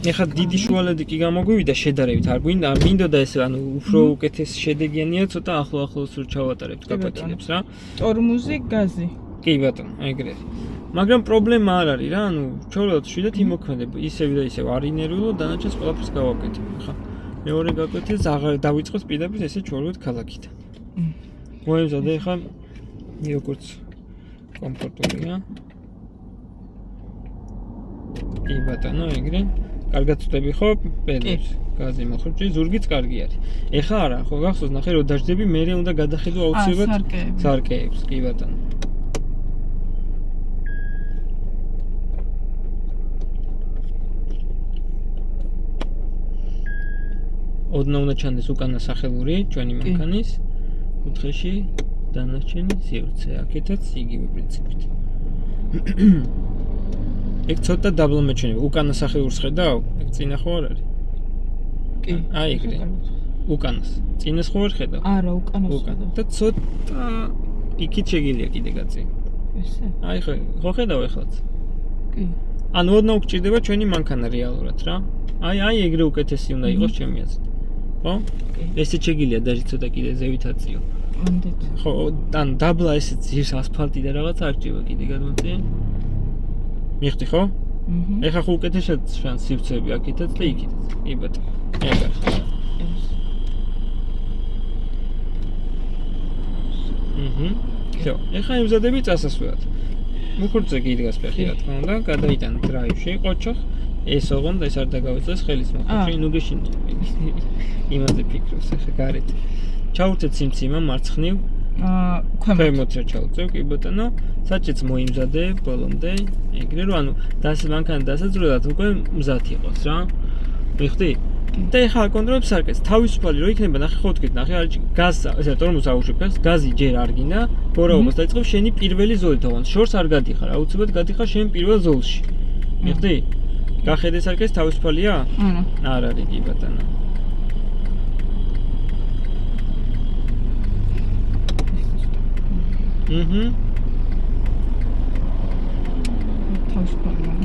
ეხლა დიდი შუალედი კი გამოგვივიდა შედარებით, არ გვინდა, მინდოდა ეს ანუ უფრო უკეთესი შედეგიანია, ცოტა ახლოს რო ჩავატარებთ გაპატინებს რა. ტორმუზი, გაზი. კი ბატონო, ეგრე. მაგრამ პრობლემა არ არის რა, ანუ ჩავრათ შვიდათ იმოქმედებ, ისევ და ისევ არ ინერვიულო, დანარჩენს ყველაფერს გავაკეთებ. ხა. მეორე გაკვეთილს აღარ დავიწყოთ პირდაპირ ესე ჩავრათ ქალაქით. მოემზადე ხა როგორც კომფორტულია. კი ბატონო, ეგრე. კარგად ვწდები ხო პედებს? გაზი მოხუჭი, ზურგიც კარგი არის. ეხა არა, ხო გახსოვს ნახე რომ დაждები, მე უნდა გადახედო აუცილებლად სარკეებს, კი ბატონო. ოდნა უნდა ჩანდეს უკანა სახელური ჩვენი მანქანის კუთხეში დანარჩენი სივრცე, აქეთაც იგივე პრინციპით. ეგ ცოტა დაბლომეჩვენება, უკანა სახელურს ხედავ? ეგ წინა ხო არ არის? კი. აი ეგრე. უკანას. წინას ხო არ ხედავ? არა, უკანას ხედავ. და ცოტა იქით შეგიძლია კიდე გაწი. ესე. აი ხო ხედავ ეხლაც? კი. ანუ ოდნა უგჭირდება ჩვენი მანქანა რეალურად რა. აი ეგრე უკეთესი უნდა იყოს ჩემი აზრით. ხო? ესე შეგიძლია დაჟე ცოტა კიდე ზევით აწიო. ამდეთ. ხო, ან დაბლა ესე ძირს ასფალტი და რაღაც არ ჭირდება კიდე გადმოწია. მიხდი ხო? ეხა ხო უკეთესად შანს სივრცეები აქეთაც და იქითაც. კი ბატონო. ეგ არის. всё. ეხა იმზადები წასასვლელად. მუხურცე გიდგას ფეხი რა თქმა უნდა, გადაიტან დრაივში, ყოჩახ. ეს ოღონდ ეს არ დაგავიწყდეს ხელის მოხუჭი, ნუ გეშინდა. იმაზე ფიქრობს ეხა გარეთ. ჩაურთეთ სიმციმა მარცხნივ. ქვემოთ რა ჩავწევ, კი ბატონო. საჭიც მოიმზადე ბოლომდე, ეგრე რომ ანუ მანქანა დასაძვრელად უკვე მზად იყოს რა. მიხდი? და ეხა აკონტროლებს სარკეს. თავისუფალი რო იქნება, ნახე ხო თქვით, ნახე არ გაზს, ესე ტორმუზს აუშვებს, გაზი ჯერ არ გინდა, ბორაობას დაიწყებ შენი პირველი ზოლით, ოღონდ შორს არ გადიხარ, აუცილებლად გადიხარ შენ პირველ ზოლში. მიხდი? გახედე სარკეს თავისუფალია? არ არის კი ბატონო.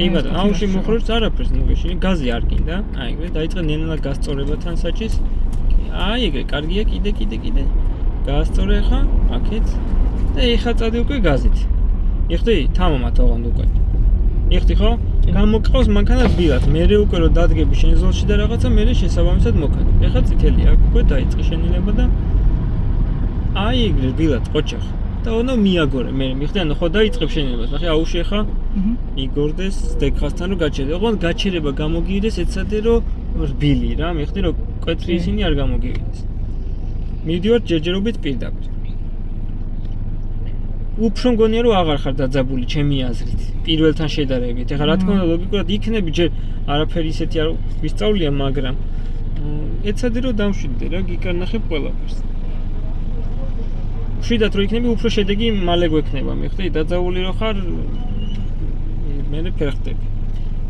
კი ბატონო, აუში მოხრობს არაფერს ნუ გეშინი, გაზი არ გინდა. აი ეგრე დაიწყე ნელა გასწორება თან საჭის. აი ეგრე, კარგია, კიდე. გაასწორე ხა, აქეთ. და ეხა წადი უკვე გაზით. იხდი, თამამად ოღონდ უკვე. იხდი ხო? გამოყავს მანქანა ბილად. მერე უკვე რო დადგები შენ ზოლში და რაღაცა, მერე შესაბამისად მოქმედ. ეხა წითელი აქ უკვე დაიწყე შენილება და აი ეგრე ბილად ყოჩახ. და უნდა მიაგორე მე მიხდი ანუ ხო დაიწყებ შენილებას ნახე აუში ხა იგორდეს დეკხასთან რომ გაჩერდე ოღონდ გაჩერება გამოგივიდეს ეცადე რომ რბილი რა მიხდი რომ კვეთრი ისინი არ გამოგივიდეს მიდივარ ჯერჯერობით პირდაპირ უფრო მგონია რომ აღარ ხარ დაძაბული ჩემი აზრით პირველთან შედარებით ეხლა რა თქმა უნდა ლოგიკურად იქნები ჯერ არაფერი ისეთი არ ვისწავლია მაგრამ ეცადე რომ დამშვიდე რა გიკარნახებ ყველაფერს შვიდათ რო იქნები უფრო შედეგი მალე გვექნება მიხდი დაძაბული რო ხარ მე ფერხტები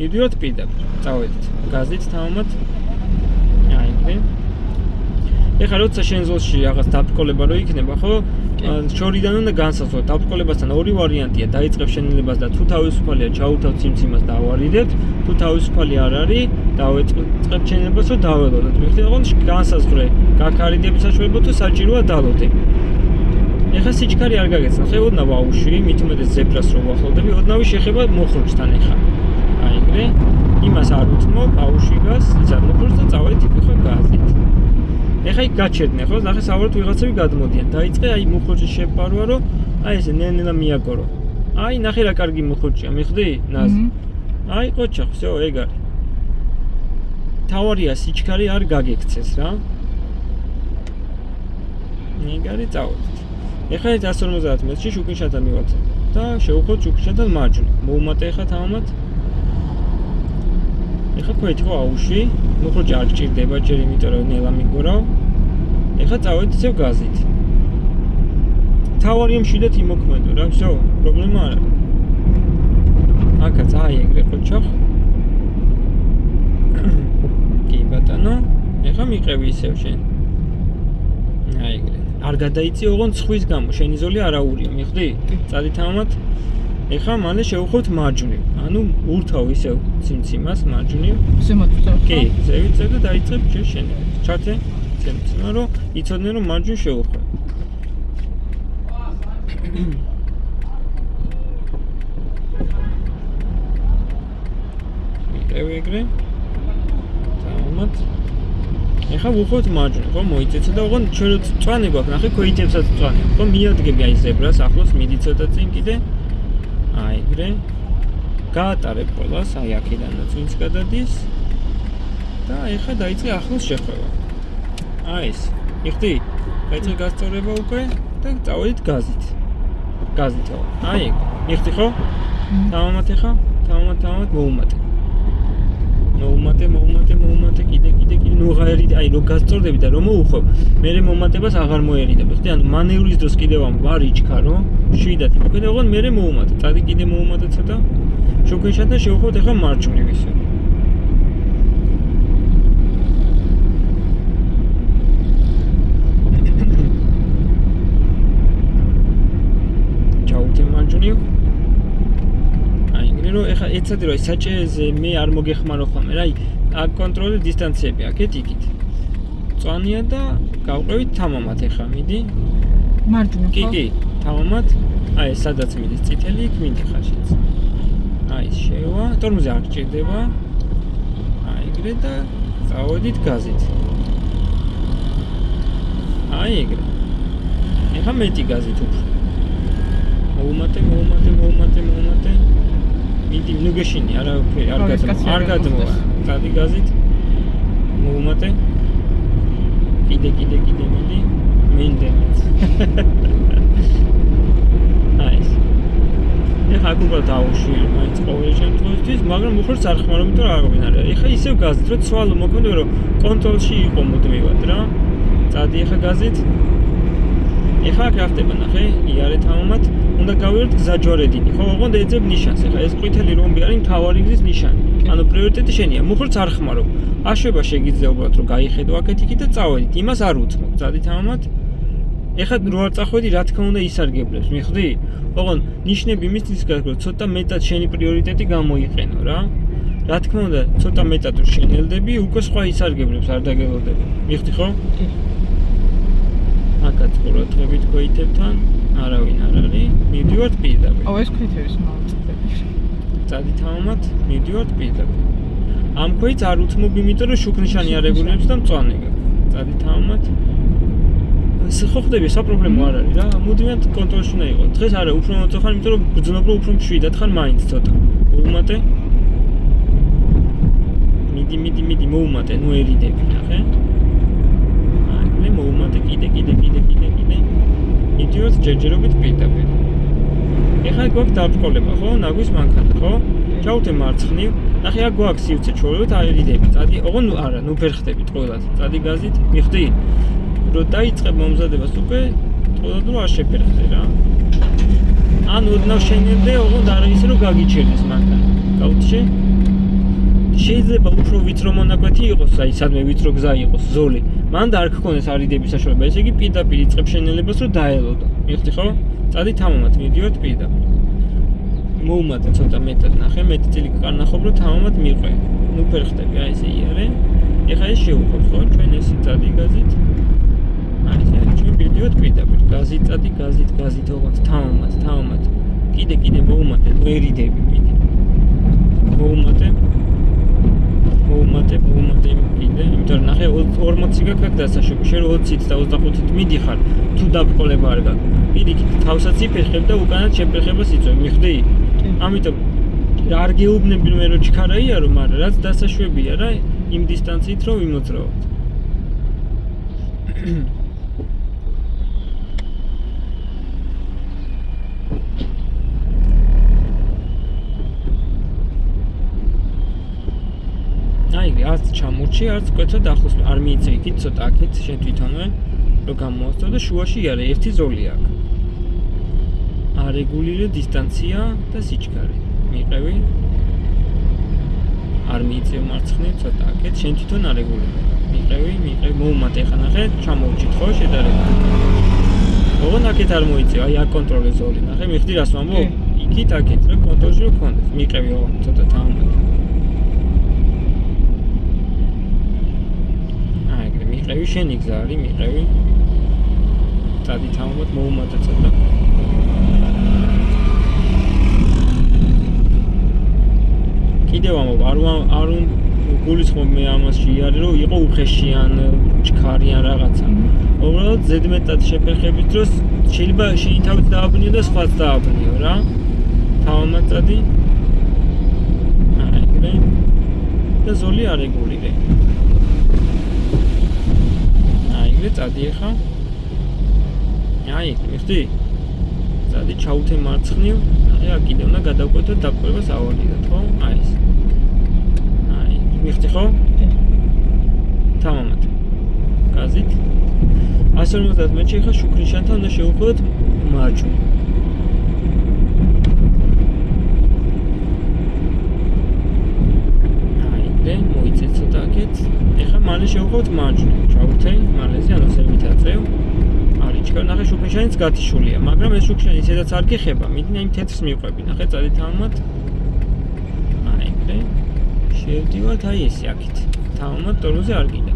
მიდივართ პირდაპირ წავედით გაზით თამამად აი ეგრე ეხლა როცა შენ ზოლში რაღაც დაბრკოლება რო იქნება ხო შორიდან უნდა განსაზღვროთ დაბრკოლებასთან ორი ვარიანტია დაიწყებ შენილებას და თუ თავისუფალია ჩაუთავთ სიმციმას და ავარიდებთ თუ თავისუფალი არ არის დავეწყებ შენილებას რომ დაველოდოთ მიხდი ოღონდ განსაზღვრე გაქარიდების საშუალება თუ საჭიროა დალოდები ეხლა სიჩქარე არ გაგეცნა ხე ოდნა ვაუში მით უმეტეს ზებრას რო ვახლოვდები ოდნავი შეხება მოხრჩთან ეხლა აი ეგრე იმას არ უთმო აუში გას ისა მოხრჩ და წავედით იქ ხო გაზით ეხა იქ გაჩერდნენ ხო ნახე საუბრობთ ვიღაცები გადმოდიან დაიწყე აი მოხრჩის შეპარვა რომ აი ესე ნელა მიაგორო აი ნახე რა კარგი მოხრჩია მიხდი ნაზი აი ყოჩა всё ეგ არის თავარია სიჩქარე არ გაგექცეს რა ეგ არის წავედით ეხლა 150 მეტრში შუქიშათან მივაცე და შევხვდით შუქიშათან მარჯვნივ. მოუმატე ეხლა თამამად. ეხლა ქვეთი ხო აუში, მოხრჩი არ გჭირდება ჯერ იმიტომ რომ ნელა მიგორავ. ეხლა წავედით ისევ გაზით. თავარია მშვიდად იმოქმედო რა, всё, პრობლემა არ არის. აქაც აი ეგრე ყოჩახ. კი ბატონო, ეხლა მიყევი ისევ შენ. აი ეგრე არ გადაიწი ოღონდ ხვის გამო შენი ზოლი არაურია მიხდი? წადი თამამად ეხლა მალე შევუხოთ მარჯვნივ. ანუ ურთავ ისევ ციმციმას მარჯვნივ. ზემოთ ვწევ. კი, ზევით წევ და დაიწყებ ჯერ შენები. ჩართე ციმციმა რომ იცოდნენ რომ მარჯვნივ შევუხვე. მიყევი ეგრე. თამამად. ეხლა ვუხოთ მარჯვნივ, ხო, მოიწეცე და ოღონდ ჩვენ წვანი გვაქვს, ნახე, ქვეითებსაც წვანი. ხო, მიადგები აი ზებრას, ახლოს მიდი ცოტა წინ კიდე. აი ეგრე. გაატარებ ყველას, აი აქედანაც ვინც გადადის. და ეხლა დაიწყე ახლოს შეხვევა. აი ეს. მიხდი? დაიწყე გასწორება უკვე და წავედით გაზით. გაზითო. აი ეგ. მიხდი ხო? თამამად ეხლა? თამამად მოუმატე. მოუმატე, კიდე, ნუ ღაერი, აი რო გასწორდები და რომ მოუხვევ, მერე მომატებას აღარ მოერიდებ, ხდი? ანუ მანევრის დროს კიდევ ამ ვარ იჩქარო, შვიდად. მოკლედ ოღონდ მერე მოუმატე, წადი კიდე მოუმატე ცოტა. შუქეშად და შევხვევთ ეხლა მარჯვნივ ისე. ჩაუთე მარჯვნივ. რომ ეხა ეცადი რომ საჭეზე მე არ მოგეხმარო ხოლმე რა, აქ კონტროლი დისტანციები აქეთ იქით. წვანია და გავყევით თამამად ეხა მიდი. მარჯვნივ ხო? კი, თამამად. აი სადაც მიდის წითელი იქ მიდი ხაშიც. აი შევა, ტორმოზი არ გჭირდება. აი ეგრე და წავედით გაზით. აი ეგრე. ეხა მეტი გაზით უფრო. მოუმატე. მიდი, ნუ გეშინი, არაფერი, არ გადმოვა. წადი გაზით. მოუმატე. კიდე მიდი. მენდენიც. აი ეს. ეხლა აქ უკვე დავუშვი, მაინც ყოველი შემთხვევისთვის, მაგრამ უხორს არ ხმარო, იმიტომ რომ არ გვინარია. ეხლა ისევ გაზით, რომ ცვალო მოქმედება, რომ კონტროლში იყო მუდმივად რა. წადი ეხლა გაზით. ეხლა აქ რა ხდება ნახე, იარე თამამად. უნდა გავიაროთ გზაჯვარედინი, ხო? ოღონდ ეძებ ნიშანს. ეხლა ეს ყვითელი რომბი არის მთავარი გზის ნიშანი. ანუ პრიორიტეტი შენია. მოხორც არ ხმარო. აშვება შეგიძლია უბრალოდ რომ გაიხედო აქეთ იქით და წავედით. იმას არ უცმო. წადი თამამად. ეხლა რო არ წახვედი, რა თქმა უნდა ისარგებლებს, მიხვდი? ოღონდ ნიშნები მისთვის გაგრო, ცოტა მეტად შენი პრიორიტეტი გამოიყენო რა. რა თქმა უნდა, ცოტა მეტად რო შენელდები, უკვე სხვა ისარგებლებს არ დაგელოდები. მიხვდი ხო? კი. აკაც ყურადღებით გვეითებთან. არავინ არ არის. მივდივართ პირდაპირ. ეს ქვეითების მომწდები. წადი თამამად, მივდივართ პირდაპირ. ამ ქვეითს არ უთმობ, იმიტომ რომ შუქნიშანი არ რეგულირებს და მწვანე გაქვს. წადი თამამად. ხო ხდები, საპრობლემო არ არის რა. მუდმივად კონტროლში უნდა იყო. დღეს არა, უფრო მოწოხარ, იმიტომ რომ გძნობ რომ უფრო მშვიდად ხარ მაინც ცოტა. მოუმატე. მიდი, მოუმატე, ნუ ერიდები, ნახე. აი, მოუმატე, კიდე. იდიოტ ჯერჯერობით პირდაპირ. ეხლა გვაქვს დაბრკოლება, ხო? ნაგვის მანქანა, ხო? ჩაუთე მარცხნივ. ნახე, აქ გვაქვს სივრცე ჩაულებთ, აერიდები. წადი, ოღონდ არა, ნუ ფერხდებით ყველას. წადი გაზით, მიხდი. რო დაიწყებ მომზადებას უკვე თქო რომ არ შეფერხდე რა. ან ოდნავ შენელდე, ოღონდ არა ისე რომ გაგიჩერდეს მანქანა. გაუჩე? შეიძლება უფრო ვიწრო მონაკვეთი იყოს, აი სადმე ვიწრო გზა იყოს, ზოლი. მანდა არ გქონდეს არიდების საშუალება, ესე იგი პირდაპირ იწყებ შენელებას რომ დაელოდო. მიხდი ხო? წადი თამამად მიდივართ პირდაპირ. მოუმატე ცოტა მეტად ნახე, მეტი წილი გკარნახობ რომ თამამად მიყვე. ნუ ფერხდები, აი ესე იარე. ეხლა ეს შევუხოთ ხო? ჩვენ ესე წადი გაზით. აი ესე ჩვენ მიდივართ პირდაპირ. გაზით წადი, გაზით ოღონდ თამამად. კიდე მოუმატე, ვერიდები მიდი. მოუმატე კიდე, იმიტომ რომ ნახე 40 გაქვს აქ დასაშვები, შენ 20-ით და 25-ით მიდიხარ, თუ დაბრკოლება არ გაქვს. პირიქით თავსაც იფერხებ და უკანად შეფერხებას იწვევ, მიხვდი? ამიტომ არ გეუბნები მე რომ ჩქარა იარო, მაგრამ რაც დასაშვებია რა, იმ დისტანციით რომ ვიმოძრაოთ. აი, არც ჩამორჩი, არც კვეთად ახლოს არ მიიწე იქით ცოტა აქეთ შენ თვითონვე რომ გამოასწრო და შუაში არა ერთი ზოლი აქვს. არეგულირე დისტანცია და სიჩქარე. მიყევი. არ მიიწევ მარცხნივ ცოტა აქეთ შენ თვითონ არეგულირე. მიყევი, მოუმატე ხა ნახე, ჩამორჩით ხო შედარება. ოღონდ აქეთ არ მოიწევ, აი აკონტროლე ზოლი, ნახე, მიხდი რას ვამბობ? იქით აქეთ რა კონტროლში რო გქონდეს. მიყევი ცოტა თამამად. აი, ეგრე მიყევი შენი გზა არის, მიყევი. წადი თამამად მოუმატე ცოტა. კიდევ ამბობ, არ გულისხმობ მე ამას შეიარე, რომ იყო უხეშიან, ჩქარიან რაღაცა. უბრალოდ ზედმეტად შეფერხების დროს შეიძლება შენი თავით დააბნიო და სხვაც დააბნიო რა. თამამად წადი. აი, ეგრე. და ზოლი არ ეგულირე. აი, ეგრე წადი ახლა. აი, მიხდი. წადი ჩაუთე მარცხნივ. აი, აქ კიდე უნდა გადავკვეთო დაკვირვას ავარდიდოთ, ხო? აი ეს. აი, მიხდი ხო? თამამად. გაზით. 150 მეტრში ხა შუქრიშანთან უნდა შევხვდეთ მარჯვნივ. აი, და მოიწეთ ცოტა აქეთ. ეხლა მალე შევხვდეთ მარჯვნივ. ჩავთე, მალეზე ანუ ზევით აწევ. არიჩქარ, ნახე შუქრიშანიც გათიშულია, მაგრამ ეს შუქრიშანი ისედაც არ გიხება, მიდი იმ თეთრს მივყვები. ნახე, წადი თამამად. აი, ეგრე. შევდივართ აი ესე აქეთ. თამამად ტოროზე არ გიდა.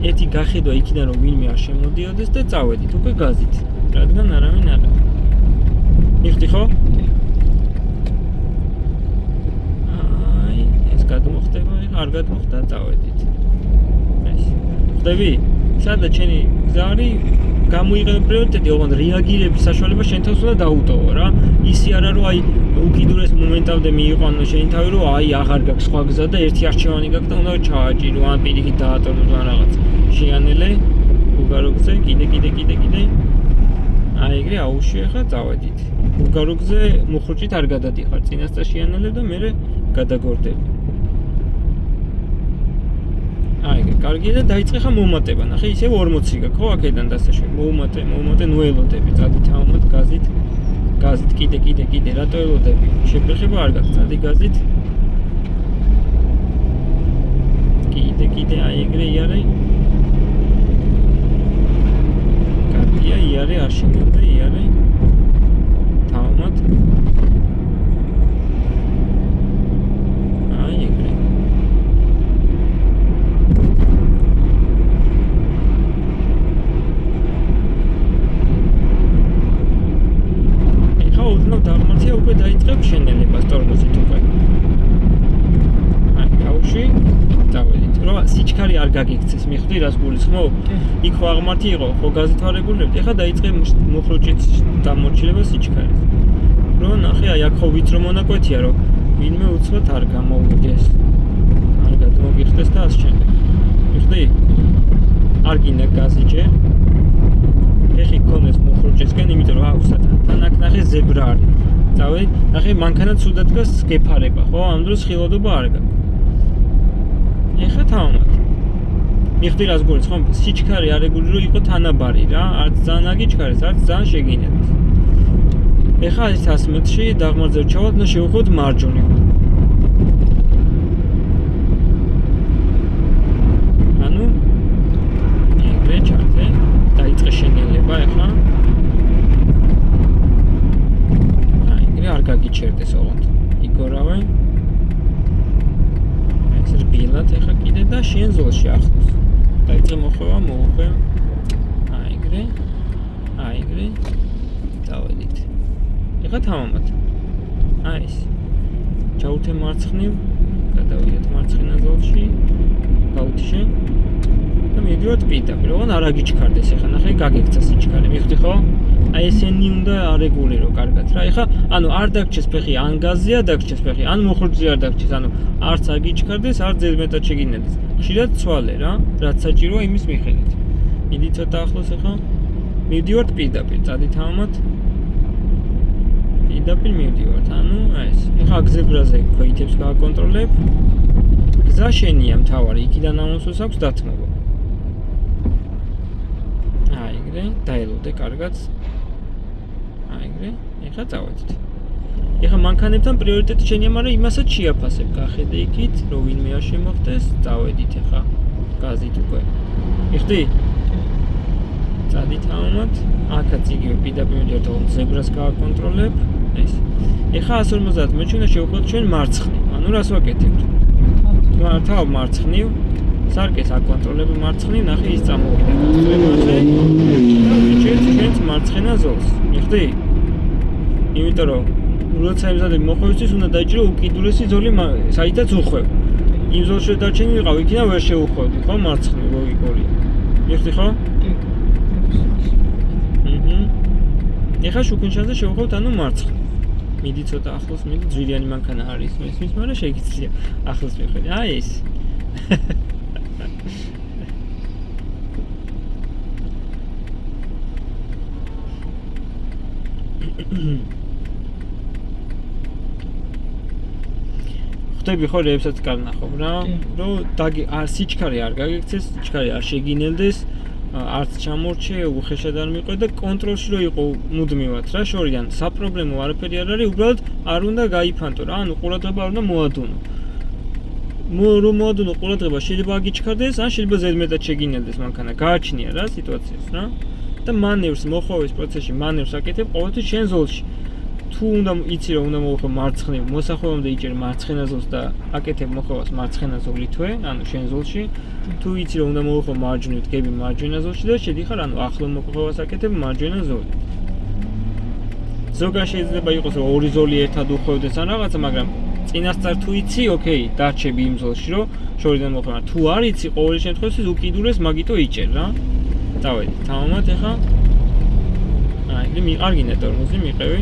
ერთი გახედვა იქიდან რომ ვინმე არ შემოდიოდეს და წავედით უკვე გაზით. რადგან არავინ არ არის. მიხდი ხო? აი, ეს გადმოხდება, არ გადმოხდა, წავედით. ეს. ხდები? სადაც შენი გზა არის, გამოიყენე პრიორიტეტი, ოღონდ რეაგირების საშუალება შენ თავს უნდა დაუტოვო რა. ისი არა რომ აი უკიდურეს მომენტამდე მიიყვანო შენი თავი რომ აი აღარ გაქვს სხვა გზა და ერთი არჩევანი გაქვს და უნდა ჩააჭირო ან პირიქით დაატოვო ან რაღაც. შეანელე უგარო გზე კიდე. აი ეგრე აუშვი ახლა წავედით. უგარო გზე მუხრუჭით არ გადადიხარ, წინასწარ შეანელებ და მერე გადაგორდები. აი ეგრე კარგია და დაიწყე ხა მომატება. ნახე ისევ 40 გაქვს ხო აქედან დასაშვი. მოუმატე, ნუ ელოდები, წადი თამამად გაზით. გაზით კიდე, რატო ელოდები? შეფერხება არ გაქვს, წადი გაზით. კიდე, აი ეგრე იარე. კარგია, იარე, არ შემოვიდა, იარე. თამამად. აი ეგრე. ოდნავ დაღმართია უკვე დაიწყებ შენელებას ტორმოზით უკვე. აი, გავუშვი, წავედით. რომ სიჩქარე არ გაგიქცეს, მიხდი რას გულისხმობ? იქ ხო აღმართი იყო, ხო გაზით არ ეგულებდი. ეხლა დაიწყე მუხრუჭით დამორჩილება სიჩქარეს. რომ ნახე, აი აქ ხო ვიწრო მონაკვეთია, რომ ვინმე უცბად არ გამოვიდეს. არ გადმოგიხდეს და ასე შემდეგ. მიხდი? არ გინდა გაზი ჯერ. ეხი გქონდეს მუხრუჭისკენ, იმიტომ რომ აქვს თან აქ ნახე ზებრა არის. წავედი, ნახე მანქანა ცუდად დგას გეფარება, ხო? ამ დროს ხილვადობა არ გაქვს. ეხლა თამამად. მიხდი რას გულისხმობ? სიჩქარე არ ეგული რომ იყო თანაბარი რა, არც ძალიან აგიჩქარეს, არც ძალიან შეგინებას. ეხლა ეს 100 მეტრში დაღმართზე ჩავალთ და შევხვდეთ მარჯვნივ. ანუ ეგრე ჩართე. დაიწყე შენელება ეხლა. აი, ეგრე არ გაგიჩერდეს ოღონდ. იგორავე. ეს რბილად ეხლა კიდე და შენ ზოლში ახლოს. დაიწყე მოხვევა, მოუხვე. აი, ეგრე. წავედით. ეხლა თამამად. აი ეს. ჩაუთე მარცხნივ, გადავიდეთ მარცხენა ზოლში. გავუთიშე. და მივიდივართ პირდაპირ, ოღონდ არ აგიჩქარდეს ეხლა, ნახე, გაგექცა სიჩქარე, მიხდი ხო? აი ესენი უნდა არეგულირო კარგად რა. ეხლა, ანუ არ დაგჭეს ფეხი, ან გაზია დაგჭეს ფეხი, ან მუხრუჭზე არ დაგჭეს, ანუ არც აგიჩქარდეს, არც ზედმეტად შეგინდეს. ხშირად ცვალე რა, რაც საჭიროა იმის მიხედვით. მიდი ცოტა ახლოს ეხლა. მივიდივართ პირდაპირ, წადი თამამად. პირდაპირ მივიდივართ, ანუ აი ეს. ეხლა გზებრაზე ქვეითებს გააკონტროლებ. გზა შენია მთავარი, იქიდან ამოსვლას აქვს დათმობა. აი ეგრე, დაელოდე კარგად. აი ეგრე, ეხლა წავედით. ეხლა მანქანებთან პრიორიტეტი შენია, მაგრამ იმასაც შეაფასებ, გახედე იქით, რომ ვინმე არ შემოხდეს, წავედით ეხლა გაზით უკვე. მიხდი? წადი თამამად, აქაც იგივე პირდაპირ მივიდივართ, ზებრას გააკონტროლებ. ეს. ეხლა 150 მეტრში უნდა შევხვდეთ ჩვენ მარცხნივ. ანუ რას ვაკეთებთ? თავ მარცხნივ, სარკეს აკონტროლებ მარცხნივ, ნახე ის წამოვიდა გასწრებაზე და ვიჭერთ ჩვენს მარცხენა ზოლს. მიხდი? იმიტომ რომ როცა ემზადებ მოხვევისთვის უნდა დაიჭირო უკიდურესი ზოლი, საიდანაც უხვევ. იმ ზოლში დარჩენილიყავ, იქიდან ვერ შეუხვევდი, ხო, მარცხნივ ლოგიკურია. მიხდი ხო? ეხლა შუქინშანზე შევხვევთ ანუ მარცხნივ. მიდი ცოტა ახლოს, მიდი ძვირიანი მანქანა არის მესმის, მაგრამ შეგიძლია ახლოს მიხედი. აი ეს. ხტები ხო რეებსაც კარნახობ რა, რომ სიჩქარე არ გაგექცეს, სიჩქარე არ შეგინელდეს, არც ჩამორჩე, უხეშად არ მიყვე და კონტროლში რო იყო მუდმივად რა, შორიდან საპრობლემო არაფერი არ არის, უბრალოდ არ უნდა გაიფანტო რა, ანუ ყურადღება არ უნდა მოადუნო. რომ მოადუნო ყურადღება შეიძლება აგიჩქარდეს, ან შეიძლება ზედმეტად შეგინელდეს მანქანა, გააჩნია რა სიტუაციას რა. და მანევრს მოხოვის პროცესში მანევრს აკეთებ ყოველთვის შენ ზოლში. თუ უნდა იცი რომ უნდა მოვხო მარცხნივ, მოსახვევამდე იჭერ მარცხენა ზოლს და აკეთებ მოხოვას მარცხენა ზოლითვე, ანუ შენ ზოლში. თუ იცი რომ უნდა მოვხო მარჯვნივ, დგები მარჯვენა ზოლში და შედიხარ, ანუ ახლო მოხოვას აკეთებ მარჯვენა ზოლით. ზოგადად შეიძლება იყოს რომ ორი ზოლი ერთად უხვევდეს ან რაღაცა, მაგრამ წინასწარ თუ იცი, ოკეი, დარჩები იმ ზოლში, რომ შორიდან მოხდა. თუ არ იცი, ყოველ შემთხვევაში უკიდურეს მაგიტო იჭერ რა. დავედი, თამამად ეხა. აი, მიყარგინე ტორმოზი, მიყევი.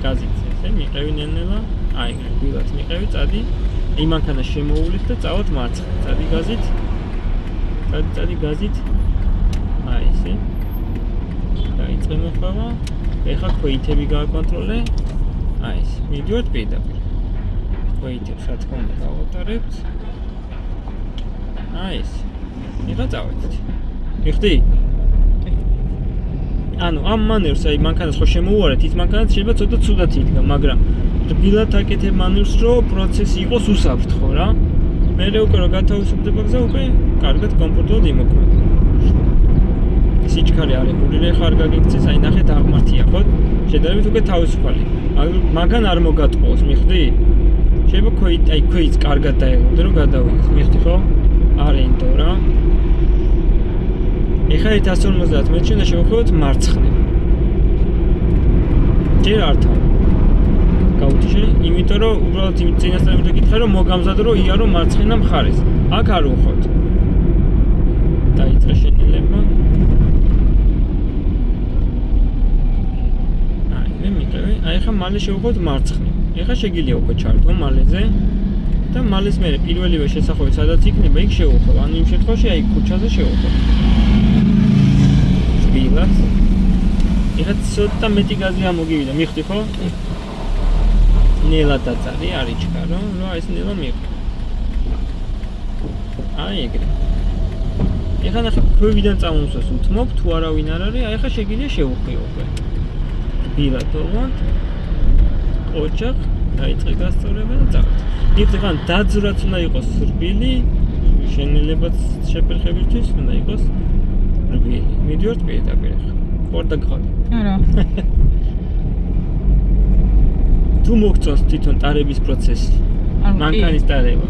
გაზით ესე, მიყევი ნელ-ნელა. აი, გვილად მიყევი, წადი. იმ მანქანას შემოუვლით და წავად მარცხნივ. წადი გაზით. წადი გაზით. აი ესე. დაიწყე მოხვა. ეხა ქვეითები გააკონტროლე. აი ეს, მიდივართ პირდაპირ. ქვეითებს რა თქმა უნდა გავატარებთ. აი ეს. ეხა წავედით. მიხდი? ანუ ამ მანევრს აი მანქანას ხო შემოუვარეთ, ის მანქანაც შეიძლება ცოტა ცუდად იქნა, მაგრამ რბილად აკეთებ მანევრს, რომ პროცესი იყოს უსაფრთხო რა. მერე უკვე რომ გათავისუფლდება გზა, უკვე კარგად კომფორტულად იმოქმედება. სიჩქარე არეგულირე ხარ გაგიქცეს, აი ნახეთ აღმართია ხო? შედარებით უკვე თავისუფალი. მაგან არ მოგატყუოს, მიხდი? შეიძლება ქვეიც კარგად დაელოდე რომ გადავიდეს, მიხდი ხო? არ ენდო რა. ეხლა 150 მეტრში უნდა შევხვდეთ მარცხნივ. ჯერ არ თავ. გაუთიშე, იმიტომ რომ უბრალოდ იმ წინასწარ მოგეკითხე რომ მოგამზადო რომ იარო მარცხენა მხარეს. აქ არ უხოთ. დაიწყე შენელება. აი, მიყევი. აი ეხლა მალე შევხვდეთ მარცხნივ. ეხლა შეგიძლია უკვე ჩართო მალეზე. და მალეს მე პირველივე შესახვევი სადაც იქნება, იქ შევხვდ. ანუ იმ შემთხვევაში აი ქუჩაზე შევხვდ. ბილად. ეხლა ცოტა მეტი გაზი ამოგივიდა, მიხდი ხო? ნელა დაწარი, არ იჩქარო, რა ეს ნელა მიყვა. აი ეგრე. ეხლა ნახე ქვევიდან წამომსვას უთმობ, თუ არავინ არ არის, აი ეხლა შეგიძლია შევუხვიო უკვე. ბილად თორმოდ. ოჯახ, დაიწყე გასწორება და წავედი. მიხდი ხან დაძვრაც უნდა იყოს რბილი, შენელებაც შეფერხებისთვის უნდა იყოს რბილი. მიდივართ პირდაპირ ახლა. ყორდა გყავდი. არა. თუ მოგწონს თვითონ ტარების პროცესი, მანქანის ტარება.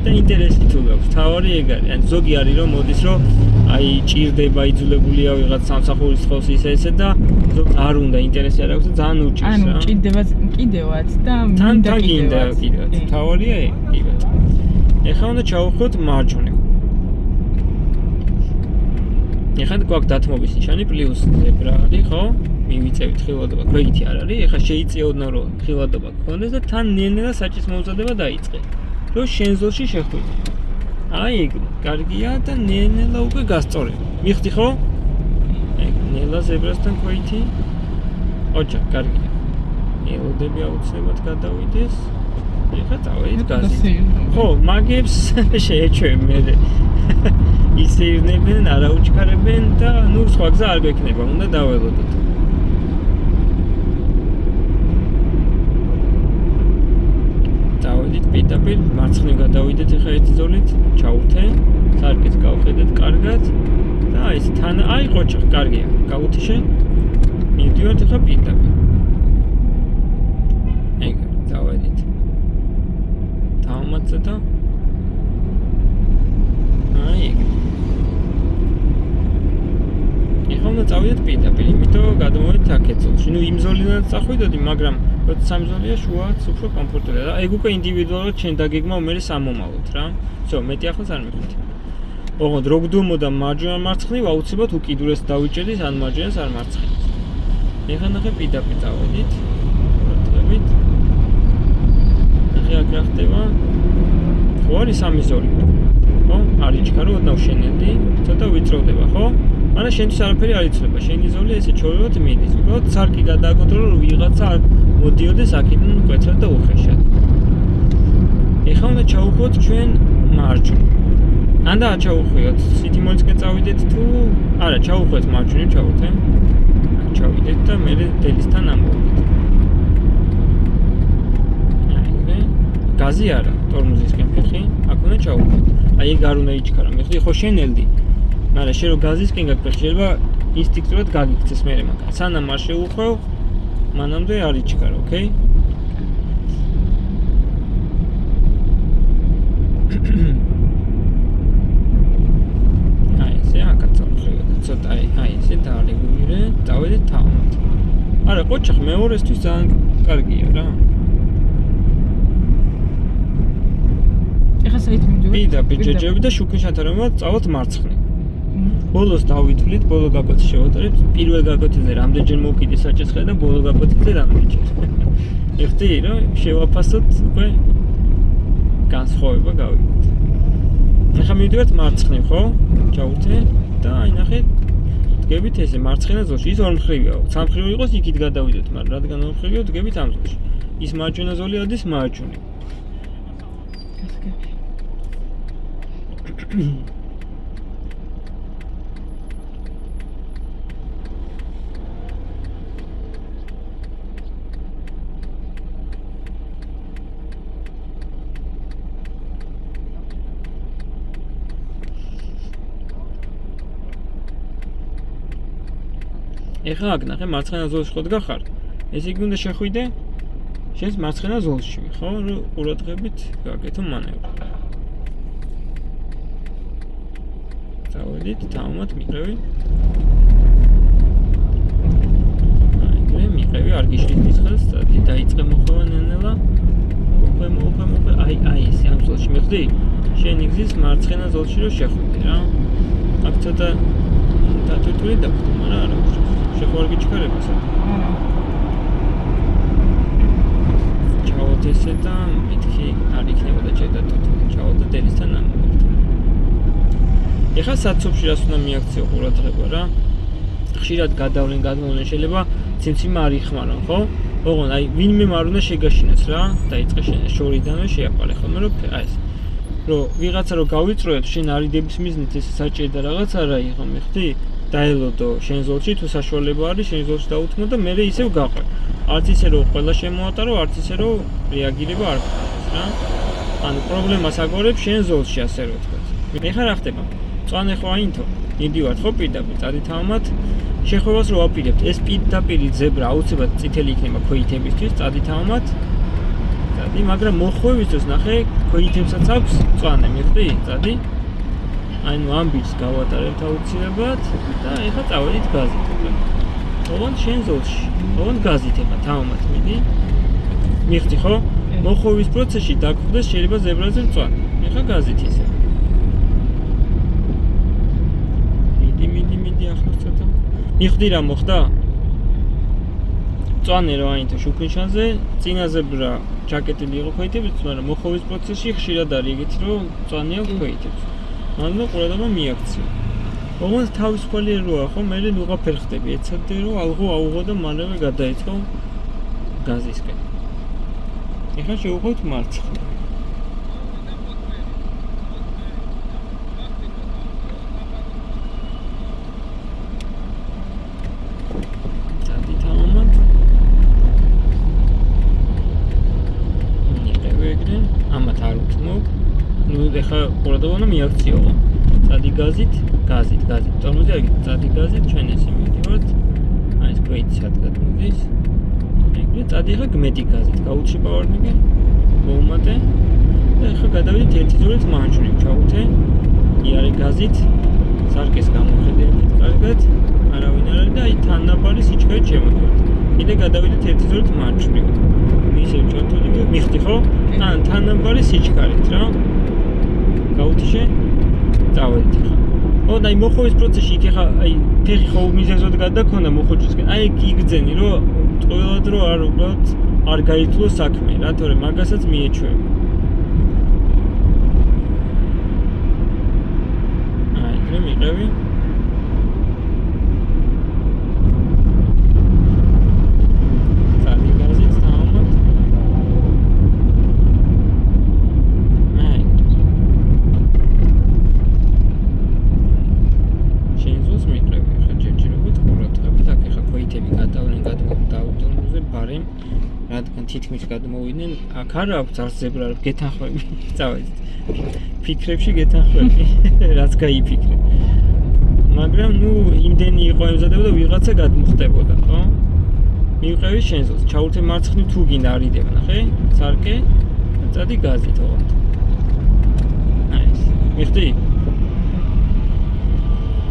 და ინტერესი თუ გაქვს, თავარი ეგ არის. ან ზოგი არის რომ მოდის რომ აი ჭირდება, იძულებულია ვიღაც სამსახურის ხელს ისე ესე და ზოგ არ უნდა ინტერესი არ აქვს და ძალიან უჭირს რა. ანუ ჭირდება კიდევაც და მინდა კიდევაც. თავარია ეგ, კიდევაც. ეხლა უნდა ჩავხვდეთ მარჯვნივ. ეხლა გვაქვს დათმობის ნიშანი პლუს ზებრა არის, ხო? მივიწევით ხილვადობა, ქვეითი არ არის. ეხლა შეიწეოდნო რომ ხილვადობა გქონდეს და თან ნელ-ნელა საჭის მომზადება დაიწყე. რომ შენ ზოლში შეხვიდე. აი ეგ კარგია და ნელ-ნელა უკვე გასწორებ. მიხდი ხო? ეგ ნელა ზებრასთან ქვეითი. ოჯახ, კარგია. ელოდები აუცილებლად გადავიდეს. ეხლა წავედით გაზით. ხო, მაგებს შეეჩვევ მე. ისეირნებენ, არაუჩქარებენ და ნუ სხვა გზა არ გვექნება, უნდა დაველოდოთ. დავედით პირდაპირ, მარცხნივ გადავიდეთ ეხლა ერთი ზოლით, ჩავვრთე, სარკეს გავხედეთ კარგად და აი ეს თან, აი ყოჩახ, კარგია, გავუთიშე. მივდივართ ეხლა პირდაპირ. თამათზე და აი ეგ. ეხლა უნდა წავიდეთ პირდაპირ, იმიტომ გადმოვედით აქეთ ზოლში. ნუ იმ ზოლიდან წახვიდოდი, მაგრამ როცა სამი ზოლია შუაც უფრო კომფორტულია და ეგ უკვე ინდივიდუალურად შენ დაგეგმავ მე სამომავლოდ რა. всё, მეტი ახლაც არ მიხდით. ოღონდ რო გდუმოდა მარჯვენა მარცხნივ, აუცილებლად უკიდურეს დავიჭერდით ან მარჯვენას არ მარცხნივ. ეხლა ნახე პირდაპირ წავედით. ვეთქებით. ნახე აქ რა ხდება. ხო არის სამი ზოლი. ხო, არის ჩქარო, ოდნავ შენელდი, ცოტა ვიწროვდება, ხო? მაგრამ შენთვის არაფერი არ იცვლება. შენი ზოლი ესე ჩორებად მიდის. უბრალოდ სარკი გადააკონტროლო, რომ ვიღაცა არ მოდიოდეს აქედან მკვეთრად და უხეშად. ეხლა უნდა ჩაუხვიოთ ჩვენ მარჯვნივ. ან და ჩაუხვიოთ, სითიმოლისკენ წავიდეთ თუ არა, ჩაუხვიოთ მარჯვნივ, ჩავუთ. ჩავიდეთ და მე დელისთან ამოვიდეთ. აი, გაზი არა, ტორმოზისკენ ფეხი, აქ უნდა ჩაუხვიოთ. აი ეგ არ უნდა იჩქარო, მიხდი, ხო შენელდი. მაგრამ შენ რო გაზისკენ გაგფეხი, შეიძლება ინსტინქტურად გაგიქცეს მერე მაგას. სანამ არ შეუხვევ, მანამდე არ იჩქარო, ოკეი? აი, ესე აქაც წავხევი და ცოტა აი ესე დაარეგულირე, წავედით თავად. არა, ყოჩახ მეორესთვის ძალიან კარგია რა. ეხლა საით მივიდივართ? პირდაპირ ჯეჯები და შუქი შეთანხმებულად წავალთ მარცხნივ. ბოლოს დავითვლით, ბოლო გაკვეთი შევატარებთ. პირველ გაკვეთაზე რამდენჯერ მოვკიდე საჭესხე და ბოლო გაკვეთაზე რამდენჯერ. ეხტი რომ შევაფასოთ უკვე განსხვავება გავიგეთ. ეხლა მივიდივართ მარცხნივ, ხო? ჩავურთე და აი ნახეთ, დგებით ესე მარცხენა ზოლში. ის ორმხრივია. სამხრივი იყოს იქით გადავიდეთ, მაგრამ რადგან ორმხრივია, დგებით ამ ზოლში. ის მარჯვენა ზოლი ადის მარჯვნივ. ეხლა აქ ნახე მარცხენა ზოლში ხო დგახარ? ესე იგი უნდა შეხვიდე შენს მარცხენა ზოლში, ხო? რომ ყურადღებით გაკეთო მანევრი. წავედით, თავმოთ მიყევი. აი, მიყევი, არ გიშლის ხელს, დაიწყე მოხვევა ნელ-ნელა. მოხვე, აი ესე ამ ზოლში მიხდი? შენ იგზის მარცხენა ზოლში რომ შეხვიდე რა. აქ ცოტა დატვირთული დაგვხდი, მაგრამ არა უშავს. შეხوار გიჩქარება საერთოდ. ჩავოთ ესე და მეთქი არ იქნებოდა ჯედატვირთული. ჩავოთ და დელისთან ამოვიდეთ. ეხლა საცობში რას უნდა მიაქციო ყურადღება რა. ხშირად გადავლენ შეიძლება ციმციმა არ იხმარონ, ხო? ოღონდ აი ვინმე არ უნდა შეგაშინოს რა. დაიწყე შენ შორიდანვე შეაპარე ხოლმე რომ აი ეს რომ ვიღაცა რო გავიწროებ შენ არიდების მიზნით ეს საჭირო და რაღაც არა იყო მიხდი? დაელოდო შენ ზოლში თუ საშუალება არის შენ ზოლში დაუთმო და მე ისევ გაყვე. არც ისე რომ ყველა შემოატარო, არც ისე რომ რეაგირება არ გქონდეს რა. ანუ პრობლემას აგვარებ შენ ზოლში ასე რომ ვთქვათ. ეხლა რა ხდება? წვანე ხო აინთო? მიდივართ ხო პირდაპირ, წადი თავმოთ. შეხვევას რო აპირებთ, ეს პირდაპირი ზებრა აუცილებლად წითელი იქნება ქვეითებისთვის, წადი თავმოთ. წადი, მაგრამ მოხვევისთვის ნახე, ქვეითებსაც აქვს წვანე, მიხდი? წადი. ანუ ამბიც გავატარებთ აუცილებლად და ეხლა წავედით გაზით. ოღონდ შენ ზოლში, ოღონდ გაზით ეხლა თავმოთ მიდი. მიხდი ხო? მოხვევის პროცესში დაგხვდეს შეიძლება ზებრაზე მწვანე. ეხლა გაზით ისე. მიდი ახლა ცოტა. მიხდი რა მოხდა? მწვანე რო აინთო შუქნიშანზე, წინა ზებრა ჯაკეტილი იყო ქვეითებით, მაგრამ მოხვევის პროცესში ხშირად არის ეგეთი რომ მწვანე აქვს ქვეითებს. ანუ ყურადღება მიაქციო. ოღონდ თავისუფალი როა ხო, მე ვიღაფერ ხდები, ეცადე რომ ალღო აუღო და მალევე გადაეწყო გაზისკენ. ეხლა შევუხვევთ მარცხნივ. წადი თავმოთ. მიყევი ეგრე, ამათ არ უთმობ. ნუ ეხლა ყურადღება უნდა მიაქციო. წადი გაზით. ტორმოზი აგეთ, წადი გაზით, ჩვენ ესე მივიდივართ. აი ეს ქვეითი სადგად მოდის. ეგრე წადი ეხლა გმედი გაზით. გაუჩი პავარნიკე. მოუმატე. და ეხლა გადავიდეთ ერთი ზოლით მარჯვნივ, ჩავუთე. იარე გაზით სარკეს გამოხედებით კარგად. არავინ არ არის და აი თანაბარი სიჩქარე შემოდივართ. კიდე გადავიდეთ ერთი ზოლით მარჯვნივ. ისევ ჩართული მიხდი ხო? ან თანაბარი სიჩქარით რა. გაუთიშე. წავედით ხა. ო და აი მოხოვის პროცესში იქ ხა აი ფეხი ხო მიზეზოდ გადაქონდა მოხოჭისკენ. აი გიგძენი რომ ყველად რო არ უბრალოდ არ გაითვლო საქმე რა, თორემ მაგასაც მიეჩვევ. აი, ეგრე მიყევი. წადი გაზით დავამატ. აი. შენზოს მიყევი, ხა ჯერჯერობით ყურადღებით, აქ ხა ქვეითები გადავლენ გადმოვდაუდონზე ბარემ. რადგან თითქმის გადმოვიდნენ, აქ არ აქვს არც ზებრა, გეთანხმები. წავედით. ფიქრებში გეთანხმები, რაც გაიფიქრე. მაგრამ ნუ იმდენი იყო ემზადება და ვიღაცა გადმოხდებოდა, ხო? მივყევი შენზოს, ჩაურთე მარცხნივ თუ გინდა არიდება, ნახე? სარკე, წადი გაზით ოღონდ. აი ეს. მიხდი?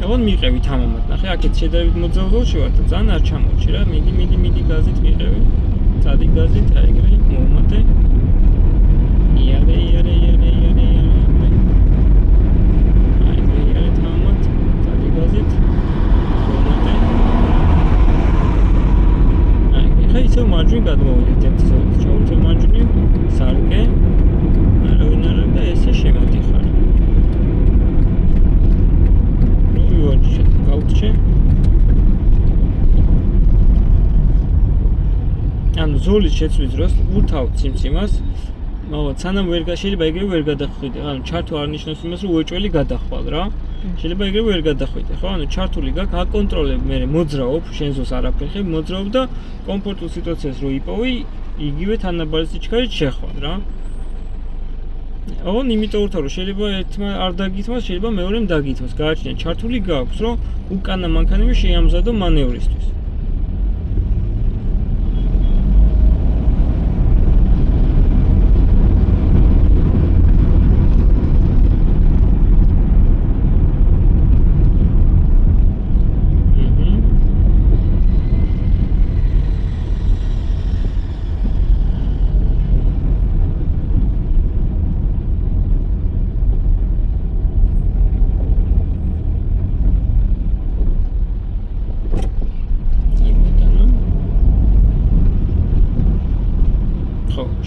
აბა მიყევი თამამად, ნახე, აქეთ შედარებით მოძალღოლში ვარ და ძალიან არ ჩამორჩი რა. მიდი გაზით მიყევი. წადი გაზით, აი ეგრე მოვუმატე. იარე. აი ეგრე თამამად, წადი გაზით. მოვუმატე. აი, ხა ისევ მარჯვნივ გადმოვიდეთ ერთი ზოლით. ჩავუთე მარჯვნივ, სარკე. არავინ არ არის და ესე შემოდიხარ. ვიوارჯიშე, გაუჩე. ანუ ზოლის შეცვლის დროს ურთავთ სიმციმას, მაგრამ სანამ შეიძლება ეგრე ვერ გადახვიდე. ანუ ჩართვა არ ნიშნავს იმას, რომ უეჭველი გადახვალ რა. შეიძლება ეგრე ვერ გადახვიდე, ხო? ანუ ჩართული გაქვს, აკონტროლებ, მე მოძრაობ, შენზოს არაფერი ხე, მოძრაობ და კომფორტულ სიტუაციას რო იპოვი, იგივე თანაბარი სიჩქარით შეხვარ რა. ოღონდ იმიტომ ურთავ, რომ შეიძლება ერთმა არ დაგითმას, შეიძლება მეორემ დაგითმას. გააჩნია ჩართული გაქვს, რომ უკანა მანქანები შეამზადო მანევრისთვის.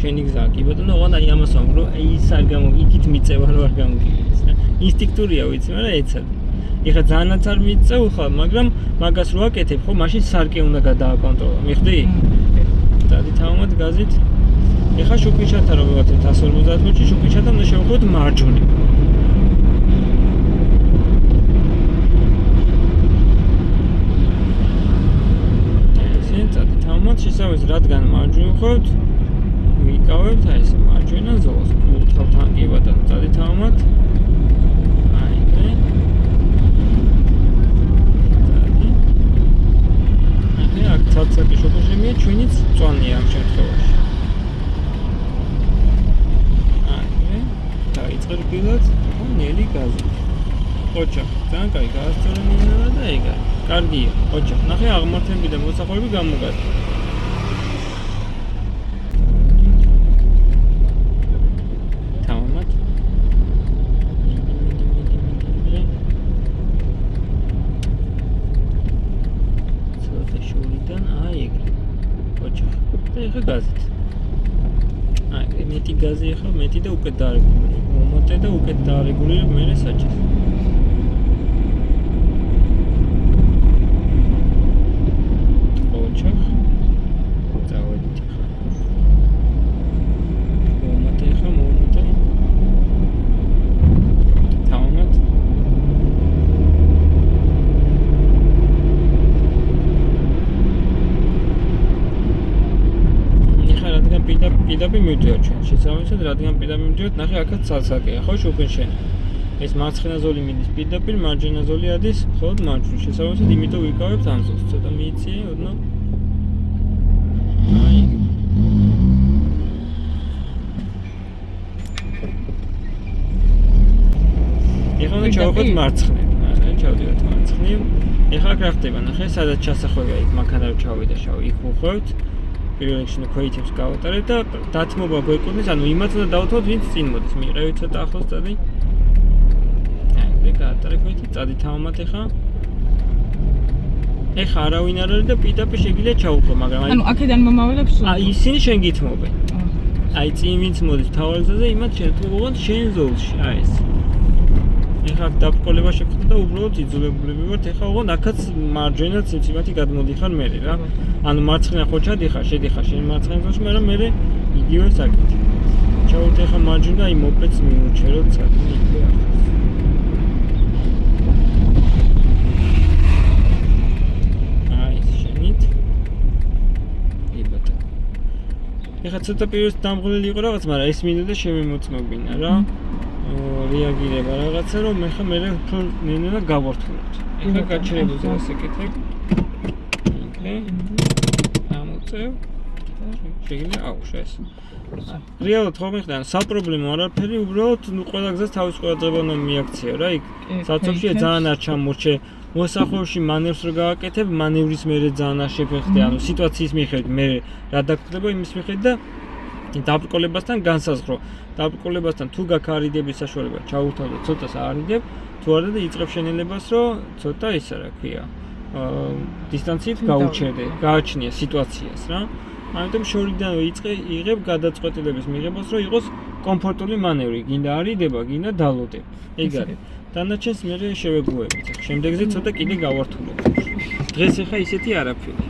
შენი გზაა კი ბატონო, ოღონდ აი ამას ვამბობ, რომ აი ის არ იქით მიწევა რომ არ გამოგიგდეს რა. ინსტინქტურია ვიცი, მაგრამ ეცადი. ეხლა ძალიანაც არ მიწევ ხარ, მაგრამ მაგას რო აკეთებ, ხო, მაშინ სარკე უნდა გადააკონტროლო. მიხდი? წადი თამამად გაზით. ეხლა შუქიჩათა რომ ვიღოთ 150 მეტრში, შუქიჩათა უნდა შევხვდეთ მარჯვნივ. ესე წადი თამამად შესავლის რადგან მარჯვნივ ხოვთ. ვიკავებთ აი ეს მარჯვენა ზოლს, ურთავთ ანკი ბატონო, წადი თამამად. აი ეგრე. წადი. აქ ცალ-ცალკე შოქოშემია, ჩვენიც წვანია ამ შემთხვევაში. აი ეგრე. დაიწყე რბილად, ხო, ნელი გაზი. ოჯახი, ძალიან კაი გაასწორე მინდა და ეგ არის. კარგია, ოჯახი. ნახე აღმართები და მოსახვეები გამოგადა. ეხა გაზით. აი, მეტი გაზი ეხა, მეტი და უკეთ დაარეგულირებ. მომატე და უკეთ დაარეგულირებ მერე საჭეს. ოჩახ. წავედით ეხა. მომატე ეხა, მომატე. თამამად. პირდაპირ მივდივართ ჩვენ შესაბამისად, რადგან პირდაპირ მივდივართ, ნახე აქაც ცალ-ცალკეა, ხო, შუქენ შენ. ეს მარცხენა ზოლი მიდის პირდაპირ, მარჯვენა ზოლი ადის მხოლოდ მარჯვნივ. შესაბამისად, იმიტომ ვიკავებთ ამ ზოლს. ცოტა მიიწიე, ოდნავ. აი. ეხლა უნდა ჩავხოთ მარცხნივ. არა, ჩავდივართ მარცხნივ. ეხლა რა ხდება? ნახე, სადაც ჩასახვევია იქ მანქანა რო ჩავიდა შავი, იქ ვუხვევთ. პირველ რიგში ქვეითებს გავატარებთ და დათმობა გვეკუთვნის, ანუ იმათ უნდა დავთვალოთ, ვინც წინ მოდის. მიყევით ცოტა ახლოს წადი. აი, გაატარე ქვეითი, წადი თამამად ეხლა. ეხლა არავინ არ არის და პირდაპირ შეგიძლია ჩაუხო, მაგრამ ანუ აქედან მომავალებს სულ. აი ისინი შენ გითმობენ. აი წინ ვინც მოდის თავალ გზაზე, იმათ შეთხოვოთ შენ ზოლში, აი ეს. ეხლა დაბრკოლება შეგვხდა და უბრალოდ იძულებულები ვართ, ეხლა ოღონდ აქაც მარჯვენა ციცივათი გადმოდიხარ მე რა. ანუ მარცხენა ხო ჩადიხარ, შედიხარ შენ მარცხენა გზაში, მაგრამ მე იგივე საკითხი. ჩავთ ეხლა მარჯვენა, აი მოპედს მიუჩეროთ საკითხი იქ ახლა. ეხლა ცოტა პირველს დამღლელი იყო რაღაც, მაგრამ ეს მინდოდა შევემოწმებინა რა. რეაგირება რაღაცა, რომ ეხლა მე უფრო ნენა გავართულოთ. ეხლა გაჩერებულზე ასეკეთებ. ოკეი. ამოწევ. შეგიძლია აუშვა ეს. რეალურად ხომ ხდა, საპრობლემო არაფერი, უბრალოდ ნუ ყველა გზას თავის ყურადღება უნდა მიაქცია რა იქ. საცობშია ძალიან არ ჩამორჩე. მოსახლეში მანევრს რო გააკეთებ, მანევრის მერე ძალიან არ შეფეხდე, ანუ სიტუაციის მიხედვით მე რა დაგხვდება იმის მიხედვით და დაბრკოლებასთან განსაზღვრო. დაბრკოლებასთან თუ გაქვს არიდების საშუალება, ჩაუთავდე ცოტას არიდებ, თუ არა და იწყებ შენელებას, რომ ცოტა ისა რა ქვია, დისტანციით გაუჩერდე, გააჩნია სიტუაციას რა. ამიტომ შორიდანვე იღებ გადაწყვეტილების მიღებას, რომ იყოს კომფორტული მანევრი, გინდა არიდება, გინდა დალოდებ. ეგ არის. დანარჩენს მე შევეგუებით. შემდეგზე ცოტა კიდე გავართულებ. დღეს ახლა ისეთი არაფერი.